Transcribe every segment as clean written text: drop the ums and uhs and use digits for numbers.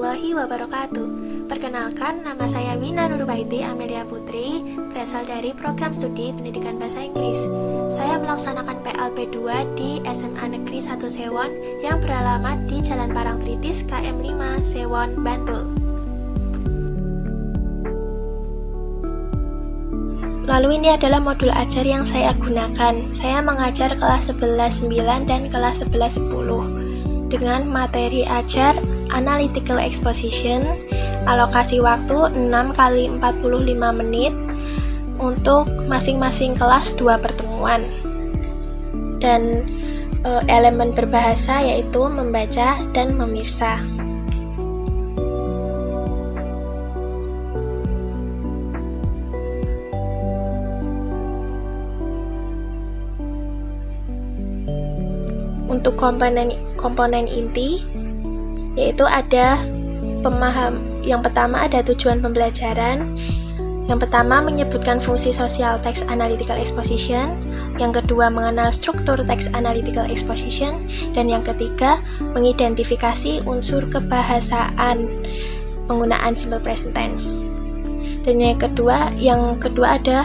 warahmatullahi wabarakatuh. Perkenalkan, nama saya Wina Nurbaiti Amelia Putri, berasal dari program studi pendidikan bahasa Inggris. Saya melaksanakan PLP2 di SMA Negeri 1 Sewon yang beralamat di Jalan Parangtritis KM 5 Sewon, Bantul. Lalu ini adalah modul ajar yang saya gunakan. Saya mengajar kelas 11.9 dan kelas 11.10 dengan materi ajar Analytical Exposition, alokasi waktu 6 kali 45 menit untuk masing-masing kelas 2 pertemuan. Dan elemen berbahasa yaitu membaca dan memirsa. Untuk komponen inti yaitu ada yang pertama ada tujuan pembelajaran. Yang pertama menyebutkan fungsi sosial text analytical exposition, yang kedua mengenal struktur text analytical exposition, dan yang ketiga mengidentifikasi unsur kebahasaan penggunaan simple present tense. Dan yang kedua ada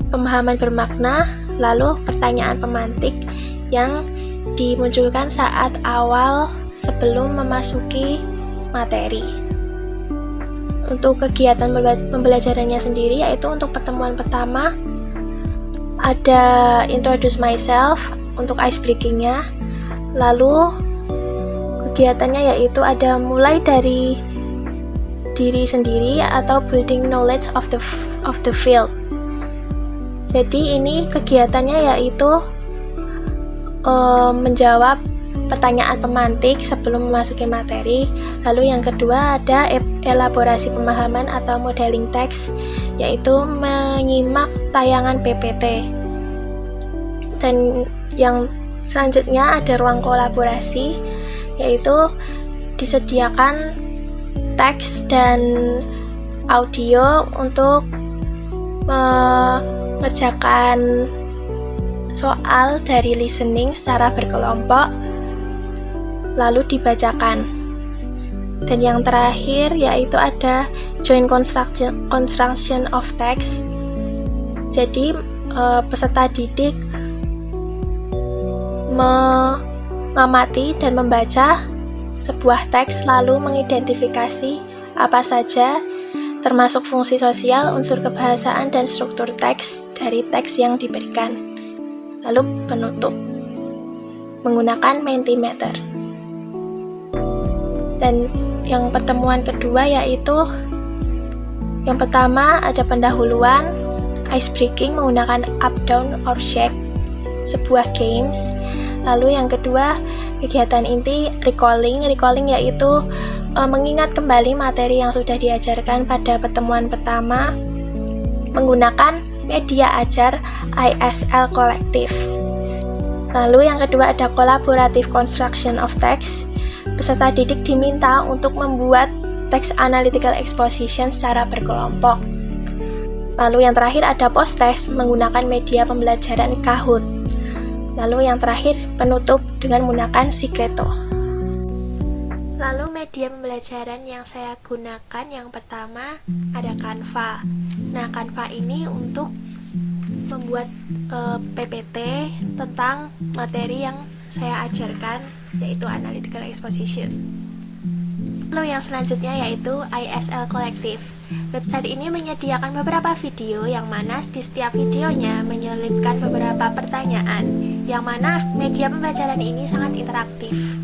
pemahaman bermakna, lalu pertanyaan pemantik yang dimunculkan saat awal sebelum memasuki materi. Untuk kegiatan pembelajarannya sendiri yaitu untuk pertemuan pertama ada introduce myself untuk ice breakingnya, lalu kegiatannya yaitu ada mulai dari diri sendiri atau building knowledge of the field. Jadi ini kegiatannya yaitu menjawab pertanyaan pemantik sebelum memasuki materi. Lalu yang kedua ada elaborasi pemahaman atau modeling teks, yaitu menyimak tayangan PPT. Dan yang selanjutnya ada ruang kolaborasi, yaitu disediakan teks dan audio untuk mengerjakan soal dari listening secara berkelompok lalu dibacakan. Dan yang terakhir yaitu ada joint construction of text. Jadi peserta didik mengamati dan membaca sebuah teks lalu mengidentifikasi apa saja termasuk fungsi sosial, unsur kebahasaan, dan struktur teks dari teks yang diberikan. Lalu penutup menggunakan Mentimeter. Dan yang pertemuan kedua yaitu yang pertama ada pendahuluan, ice breaking menggunakan up, down, or shake, sebuah games. Lalu yang kedua kegiatan inti recalling yaitu mengingat kembali materi yang sudah diajarkan pada pertemuan pertama menggunakan media ajar ISL Collective. Lalu yang kedua ada collaborative construction of text. Peserta didik diminta untuk membuat text analytical exposition secara berkelompok. Lalu yang terakhir ada post-test menggunakan media pembelajaran Kahoot. Lalu yang terakhir penutup dengan menggunakan Sigretto. Lalu media pembelajaran yang saya gunakan yang pertama ada Canva. Nah, Canva ini untuk membuat PPT tentang materi yang saya ajarkan, yaitu Analytical Exposition. Lalu yang selanjutnya yaitu ISL Collective. Website ini menyediakan beberapa video yang mana di setiap videonya menyelipkan beberapa pertanyaan, yang mana media pembelajaran ini sangat interaktif.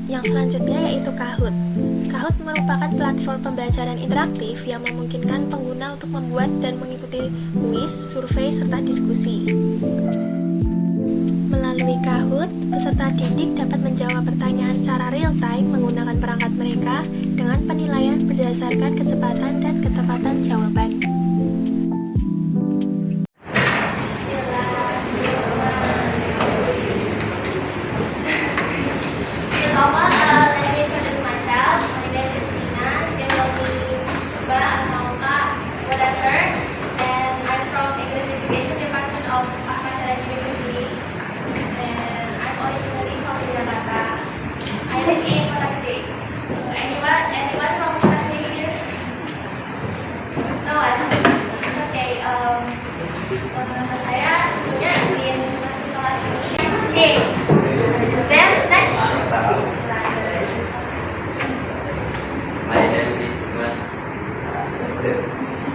Yang selanjutnya yaitu Kahoot. Kahoot merupakan platform pembelajaran interaktif yang memungkinkan pengguna untuk membuat dan mengikuti kuis, survei, serta diskusi. Melalui Kahoot, peserta didik dapat menjawab pertanyaan secara real-time menggunakan perangkat mereka dengan penilaian berdasarkan kecepatan dan ketepatan jawaban. Bismillahirrahmanirrahim.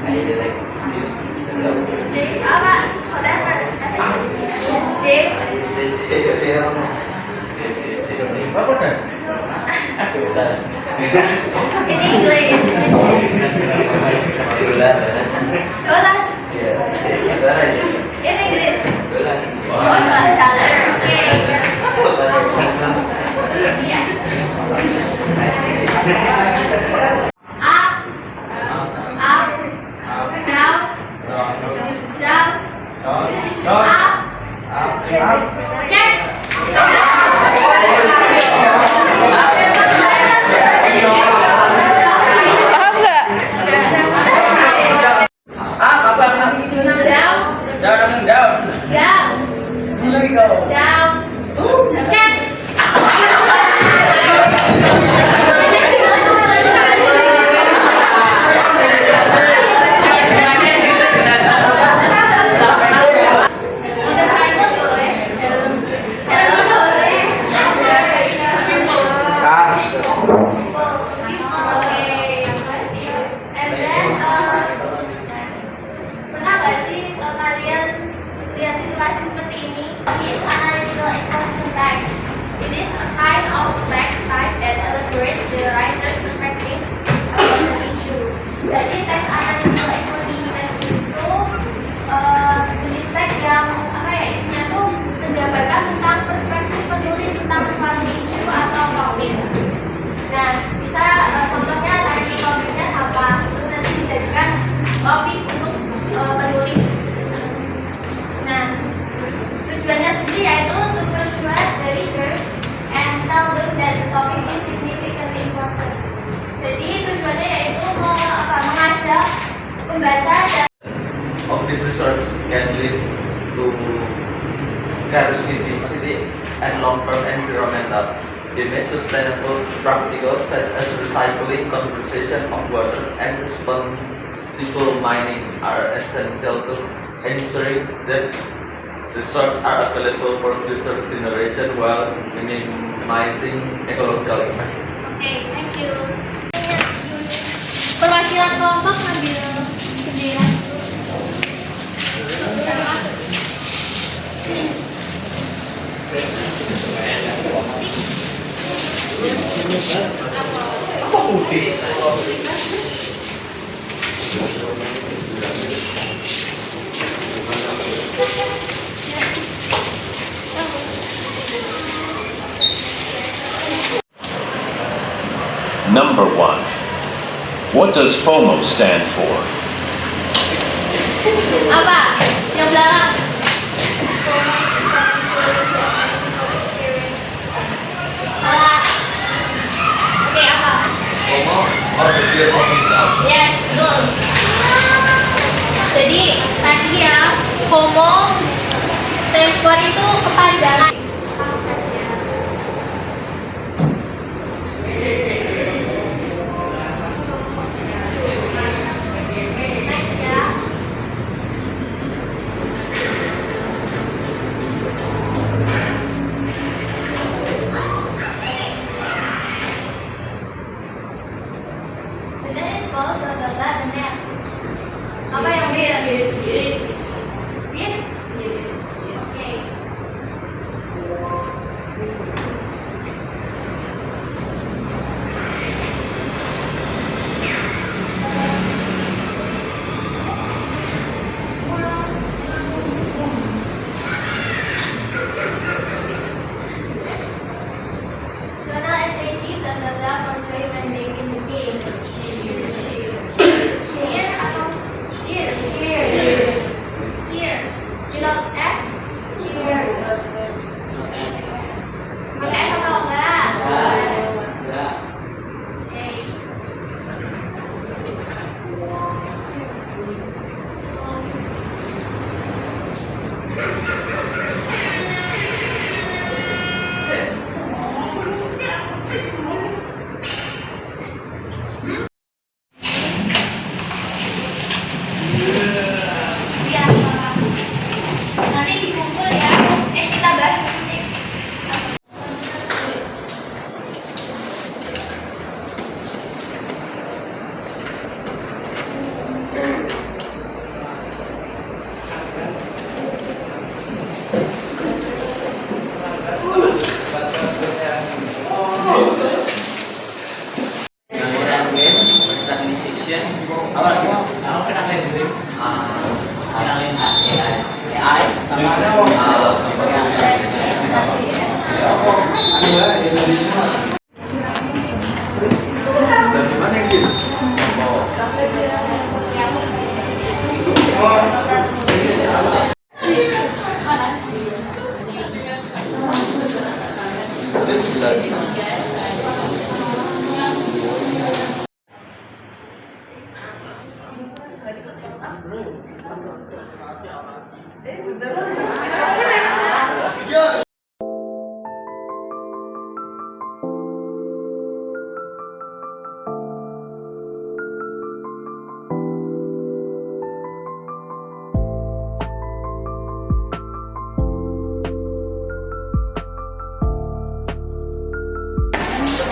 J apa? Whatever. J. Apa kan? In English. Dolan. In English. Oh, dollar. Okay. Iya. Up. Up. Down. Down. Up. Catch. Paham nggak? Down. Down. Down. Catch. Motorcycle boleh. Helm boleh. And then pernah nggak sih kalian lihat situasi seperti ini? Is analytical exposition text. It is a kind of text type that elaborates the writer's perspective about the issue. Jadi teks analytical exposition text itu jenis teks yang apa ya isinya tuh menjabarkan tentang perspektif penulis tentang suatu isu atau topik. Nah, bisa contohnya tadi topiknya sampah, terus nanti dijadikan topik untuk penulis. Nah, tujuannya sendiri yaitu to persuade the readers and tell them that the topic is significantly important. Jadi tujuannya yaitu mengajak pembaca dan Of this research can lead to scarcity and long-term environmental damage. Sustainable practicals such as recycling, conservation of water, and responsible mining are essential to ensuring that resources are available for future generation while minimizing ecological impact. Okay, thank you. Perwakilan kelompok ngambil bendera. Number 1. What does FOMO stand for? Apa? Yang belakang. Salah. Oke, apa? FOMO or the fear of missing out. Yes, betul. Jadi tadi ya, FOMO stands for itu kepanjangan. Next ya. And then it's called the net. Apa yang weird? Bits. Bits? Okay. Donald and Daisy blah blah blah for joy when they win the game. Cheers atau cheers? Cheers. exposition. Aku kenalin dulu. Kenalin AI sama dari mana ini?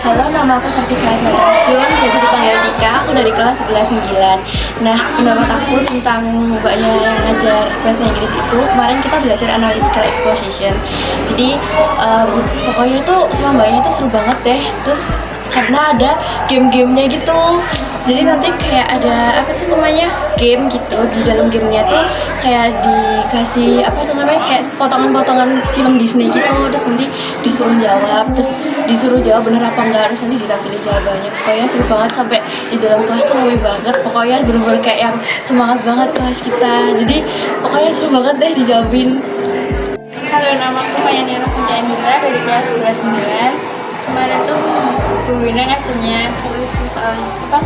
Halo, nama aku Sartika Azharajun, biasa dipanggil Tika, aku dari kelas 11-9. Nah, pendapat aku tentang mbaknya yang ngajar bahasa Inggris itu, kemarin kita belajar analytical exposition. Jadi, pokoknya itu sama mbaknya itu seru banget deh, terus karena ada game-gamenya gitu. Jadi nanti kayak ada apa tuh namanya game gitu, di dalam gamenya tuh kayak dikasih apa tuh namanya kayak potongan-potongan film Disney gitu, terus nanti disuruh jawab bener apa enggak, terus nanti ditampilin jawabannya. Pokoknya seru banget, sampai di dalam kelas tuh ramai banget, pokoknya bener-bener kayak yang semangat banget kelas kita. Jadi pokoknya seru banget deh dijawabin. Halo, nama aku Mayanira Funjainita dari kelas 11-9. Kemarin tuh Bu Wina ngajarnya seru sih, soalnya apa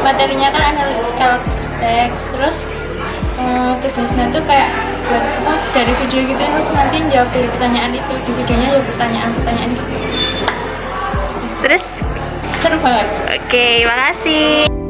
materinya kan analytical text, terus tugasnya tuh kayak buat apa dari video gitu, terus nanti jawab dari pertanyaan itu, di videonya jawab pertanyaan gitu. Terus, Seru banget. oke, makasih.